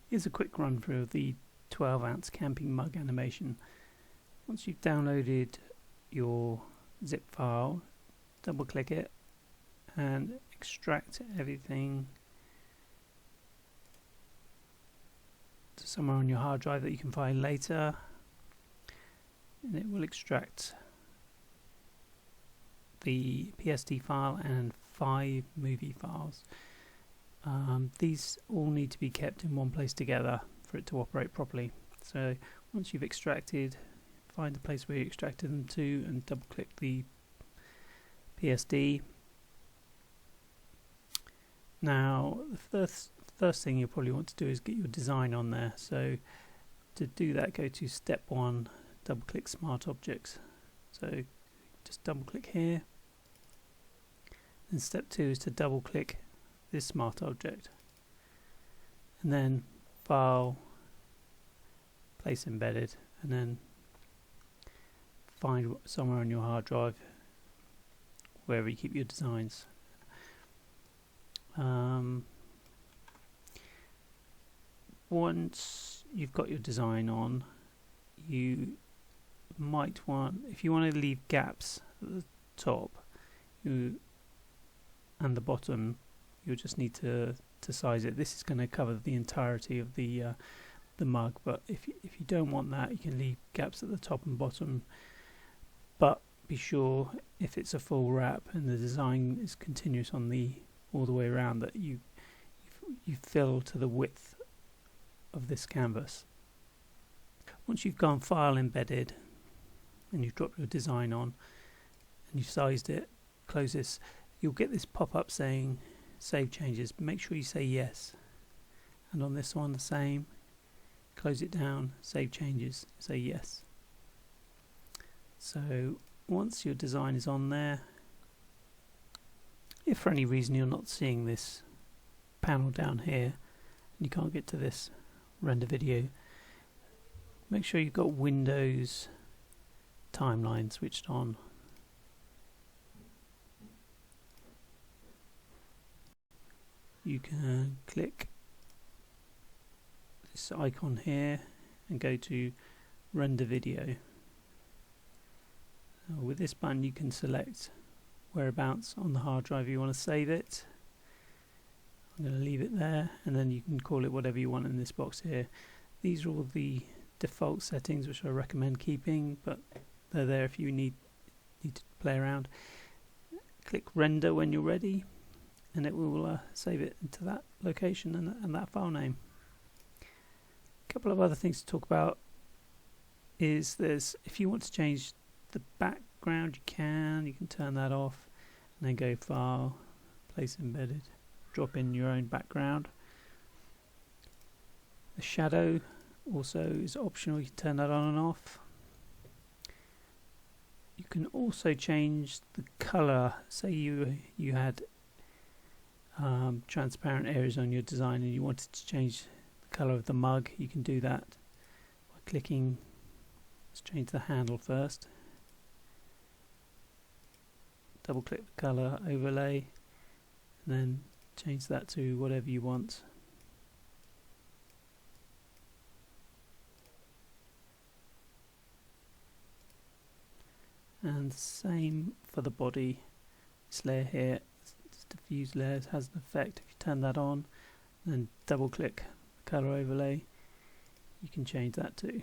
Here's a quick run through of the 12-ounce camping mug animation. Once you've downloaded your zip file, double click it and extract everything to somewhere on your hard drive that you can find later, and it will extract the PSD file and 5 movie files. These all need to be kept in one place together for it to operate properly. So once you've extracted, find the place where you extracted them to and double click the PSD. Now the first thing you'll probably want to do is get your design on there. So to do that, go to step 1, double click Smart Objects. So just double click here. And step 2 is to double click this smart object, and then File, Place Embedded, and then find somewhere on your hard drive wherever you keep your designs. Once you've got your design on, you might want, if you want to leave gaps at the top and the bottom, you'll just need to size it. This is going to cover the entirety of the mug, but if you don't want that, you can leave gaps at the top and bottom, but be sure if it's a full wrap and the design is continuous on all the way around, that you fill to the width of this canvas. Once you've gone File, Embedded, and you've dropped your design on and you've sized it, close this, you'll get this pop-up saying Save Changes. Make sure you say yes. And on this one the same, close it down, Save Changes, say yes. So once your design is on there, if for any reason you're not seeing this panel down here and you can't get to this render video, make sure you've got Windows Timeline switched on. You can click this icon here and go to Render Video. With this button you can select whereabouts on the hard drive you want to save it. I'm going to leave it there, and then you can call it whatever you want in this box here. These are all the default settings which I recommend keeping, but they're there if you need to play around. Click Render when you're ready, and it will save it into that location and that file name. A couple of other things to talk about is if you want to change the background, you can turn that off and then go File, Place Embedded, drop in your own background. The shadow also is optional, you can turn that on and off. You can also change the color. Say you had transparent areas on your design and you wanted to change the color of the mug, you can do that by clicking. Let's change the handle first. Double click the color overlay and then change that to whatever you want. And same for the body. This layer here, this diffuse layer, has an effect. If you turn that on, then double click the color overlay, you can change that too.